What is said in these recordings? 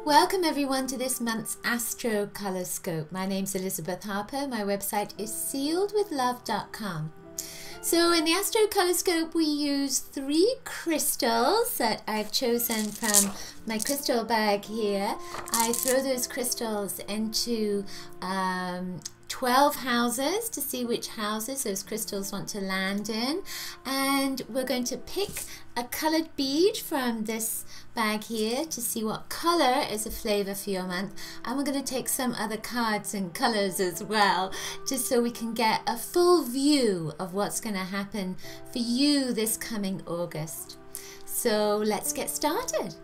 Welcome everyone to this month's AstroColorScope. My name's Elizabeth Harper. My website is sealedwithlove.com. So in the AstroColorScope we use 3 crystals that I've chosen from my crystal bag here. I throw those crystals into 12 houses to see which houses those crystals want to land in, and we're going to pick a colored bead from this bag here to see what color is a flavor for your month, and we're going to take some other cards and colors as well, just so we can get a full view of what's going to happen for you this coming August. So let's get started.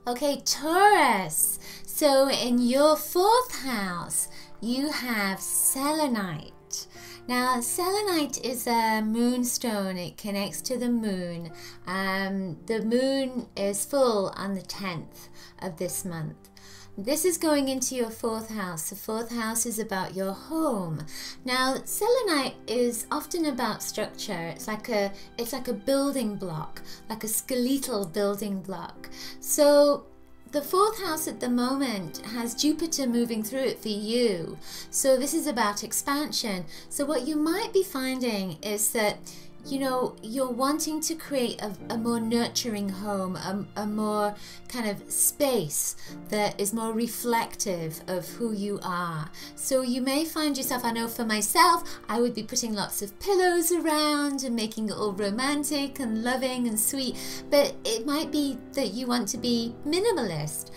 Okay, Taurus, so in your 4th house you have selenite. Now, selenite is a moonstone. It connects to the moon. The moon is full on the 10th of this month. This is going into your 4th house. The 4th house is about your home. Now, selenite is often about structure. It's like a building block, like a skeletal building block. So the 4th house at the moment has Jupiter moving through it for you. So this is about expansion. So what you might be finding is that, you know, you're wanting to create a more nurturing home, a more kind of space that is more reflective of who you are. So you may find yourself, I know for myself, I would be putting lots of pillows around and making it all romantic and loving and sweet, but it might be that you want to be minimalist.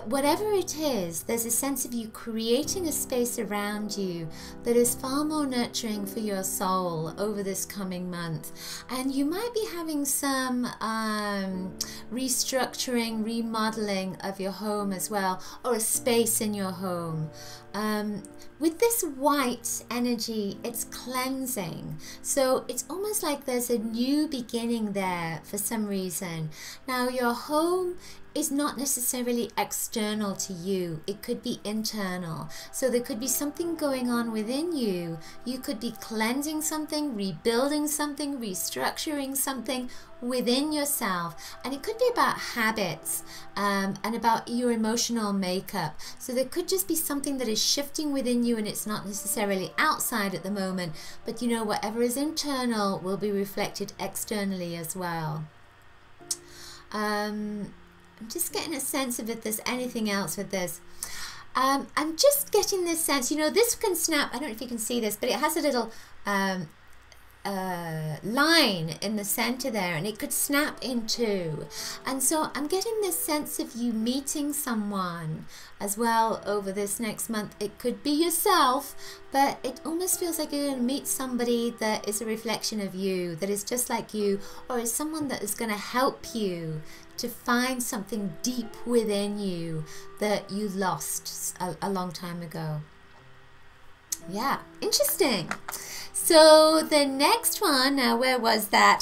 Whatever it is, there's a sense of you creating a space around you that is far more nurturing for your soul over this coming month. And you might be having some restructuring, remodeling of your home as well, or a space in your home. With this white energy, it's cleansing. So it's almost like there's a new beginning there for some reason. Now, your home is not necessarily external to you. It could be internal. So there could be something going on within you. You could be cleansing something, rebuilding something, restructuring something within yourself. And it could be about habits and about your emotional makeup. So there could just be something that is shifting within you, and it's not necessarily outside at the moment, but you know, whatever is internal will be reflected externally as well. I'm just getting a sense of if there's anything else with this. I'm just getting this sense, you know, this can snap, I don't know if you can see this, but it has a little line in the center there, and it could snap in two. And so I'm getting this sense of you meeting someone as well over this next month. It could be yourself, but it almost feels like you're going to meet somebody that is a reflection of you, that is just like you, or is someone that is going to help you to find something deep within you that you lost a long time ago. Yeah, interesting. So the next one, now where was that?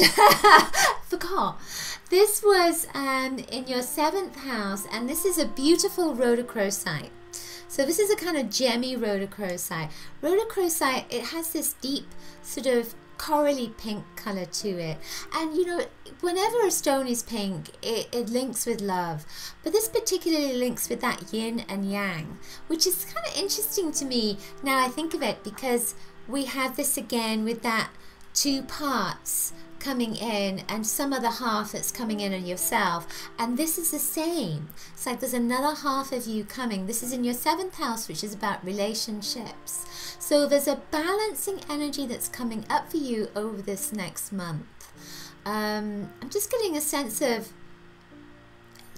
Forgot. This was in your 7th house, and this is a beautiful rhodochrosite. So this is a kind of gemmy rhodochrosite. Rhodochrosite, it has this deep sort of corally pink color to it, and you know, whenever a stone is pink, it links with love, but this particularly links with that yin and yang, which is kind of interesting to me now I think of it, because we have this again with that 2 parts coming in and some other half that's coming in on yourself, and this is the same. It's like there's another half of you coming. This is in your 7th house, which is about relationships. So there's a balancing energy that's coming up for you over this next month. I'm just getting a sense of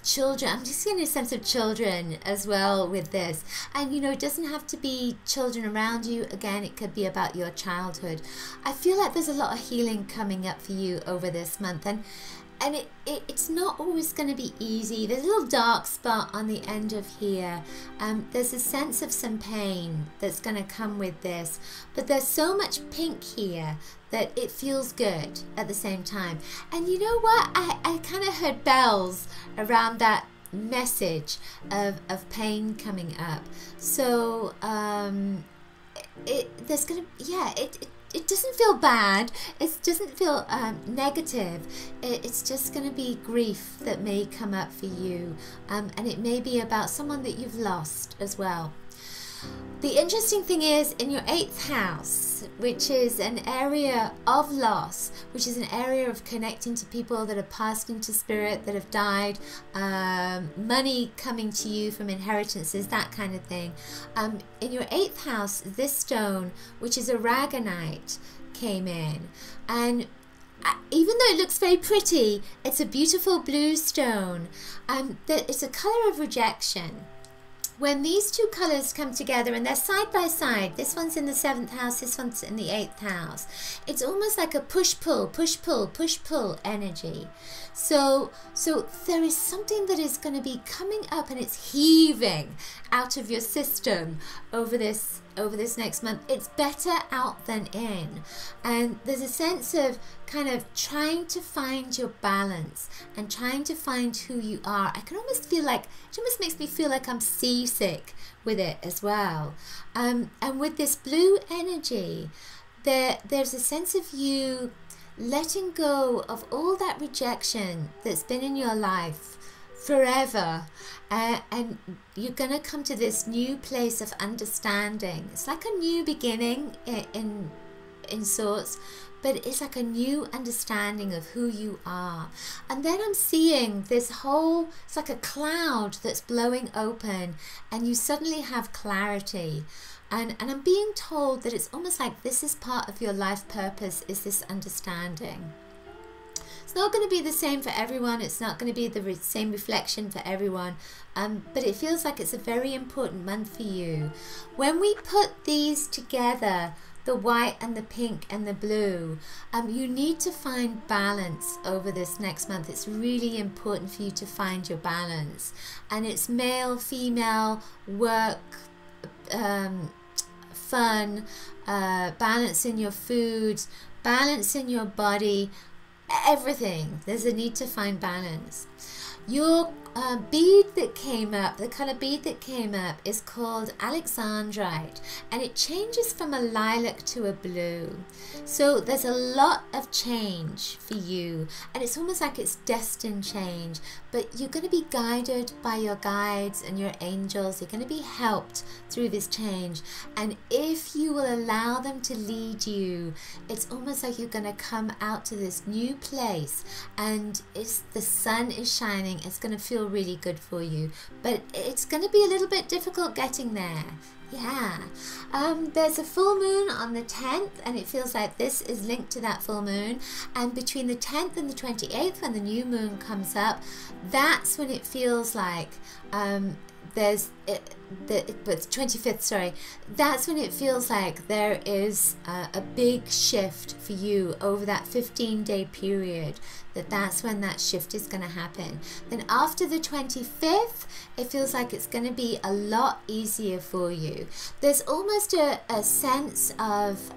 children. I'm just getting a sense of children as well with this. And you know, it doesn't have to be children around you. Again, it could be about your childhood. I feel like there's a lot of healing coming up for you over this month, and it's not always going to be easy. There's a little dark spot on the end of here. There's a sense of some pain that's going to come with this, but there's so much pink here that it feels good at the same time. And you know what? I kind of heard bells around that message of pain coming up. So there's going to, yeah, it doesn't feel bad. It doesn't feel negative. It's just going to be grief that may come up for you, and it may be about someone that you've lost as well. The interesting thing is, in your 8th house, which is an area of loss, which is an area of connecting to people that have passed into spirit, that have died, money coming to you from inheritances, that kind of thing. In your 8th house, this stone, which is a ragonite, came in. And even though it looks very pretty, it's a beautiful blue stone. It's a color of rejection. When these two colors come together and they're side by side, this one's in the 7th house, this one's in the 8th house, it's almost like a push-pull, push-pull, push-pull energy. So there is something that is going to be coming up, and it's heaving out of your system over this next month. It's better out than in, and there's a sense of kind of trying to find your balance and trying to find who you are. I can almost feel like, it almost makes me feel like I'm seasick with it as well. And with this blue energy, there's a sense of you letting go of all that rejection that's been in your life forever, and you're going to come to this new place of understanding. It's like a new beginning in sorts, but it's like a new understanding of who you are. And then I'm seeing this whole, it's like a cloud that's blowing open, and you suddenly have clarity. And I'm being told that it's almost like this is part of your life purpose, is this understanding. It's not going to be the same for everyone. It's not going to be the same reflection for everyone. But it feels like it's a very important month for you. When we put these together, the white and the pink and the blue, you need to find balance over this next month. It's really important for you to find your balance. And it's male, female, work, fun, balance in your food, balance in your body, everything. There's a need to find balance. Your bead that came up, the color bead that came up, is called Alexandrite, and it changes from a lilac to a blue. So there's a lot of change for you, and it's almost like it's destined change, but you're going to be guided by your guides and your angels. You're going to be helped through this change, and if you will allow them to lead you, it's almost like you're going to come out to this new place, and the sun is shining. It's going to feel really good for you, but it's going to be a little bit difficult getting there. Yeah. There's a full moon on the 10th, and it feels like this is linked to that full moon. And between the 10th and the 28th, when the new moon comes up, that's when it feels like the 25th, sorry, that's when it feels like there is a big shift for you over that 15-day period. That's when that shift is going to happen. Then after the 25th, it feels like it's going to be a lot easier for you. There's almost a sense of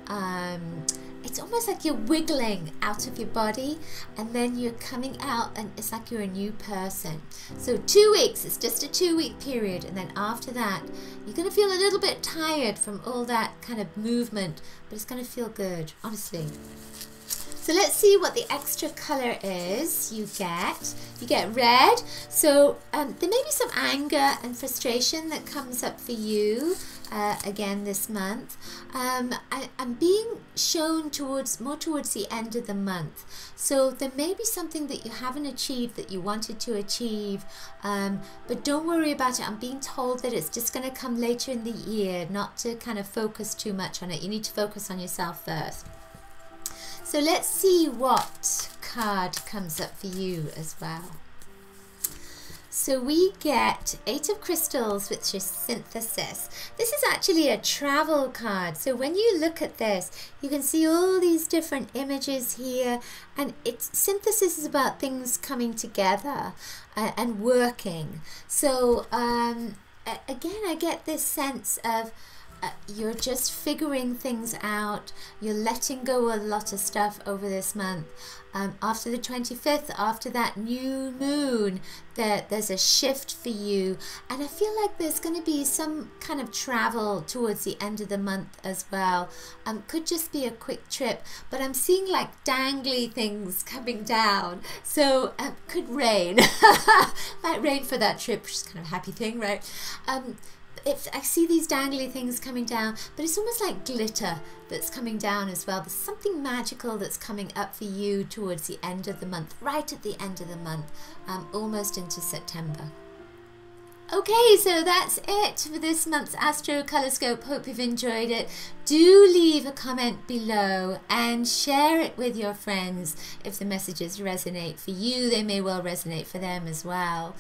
it's almost like you're wiggling out of your body, and then you're coming out, and it's like you're a new person. So 2 weeks, it's just a 2-week period, and then after that you're going to feel a little bit tired from all that kind of movement, but it's going to feel good, honestly. So let's see what the extra color is you get. You get red. So there may be some anger and frustration that comes up for you again this month. I'm being shown more towards the end of the month. So there may be something that you haven't achieved that you wanted to achieve, but don't worry about it. I'm being told that it's just going to come later in the year, not to kind of focus too much on it. You need to focus on yourself first. So let's see what card comes up for you as well. So we get 8 of Crystals, which is Synthesis. This is actually a travel card. So when you look at this, you can see all these different images here. And Synthesis is about things coming together and working. So again, I get this sense of you're just figuring things out. You're letting go a lot of stuff over this month. after the 25th, after that new moon, there's a shift for you, and I feel like there's going to be some kind of travel towards the end of the month as well. Could just be a quick trip, but I'm seeing like dangly things coming down, so could rain. Might rain for that trip, which is kind of a happy thing, right? If I see these dangly things coming down, but it's almost like glitter that's coming down as well. There's something magical that's coming up for you towards the end of the month, right at the end of the month, almost into September. Okay, so that's it for this month's AstroColorScope. Hope you've enjoyed it. Do leave a comment below and share it with your friends. If the messages resonate for you, they may well resonate for them as well.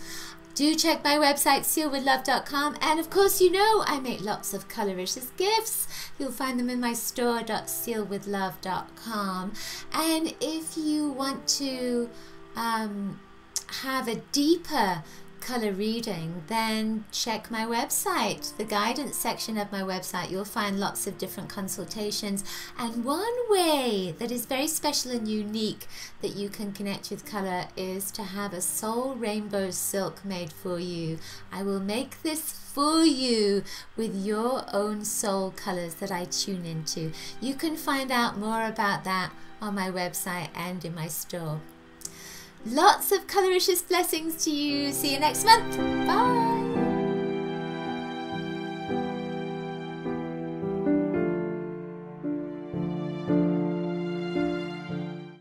Do check my website, sealwithlove.com, and of course you know I make lots of Coloricious gifts. You'll find them in my store.sealwithlove.com. And if you want to have a deeper color reading, then check my website, the guidance section of my website. You'll find lots of different consultations, and one way that is very special and unique that you can connect with color is to have a soul rainbow silk made for you. I will make this for you with your own soul colors that I tune into. You can find out more about that on my website and in my store. Lots of coloricious blessings to you. See you next month. Bye.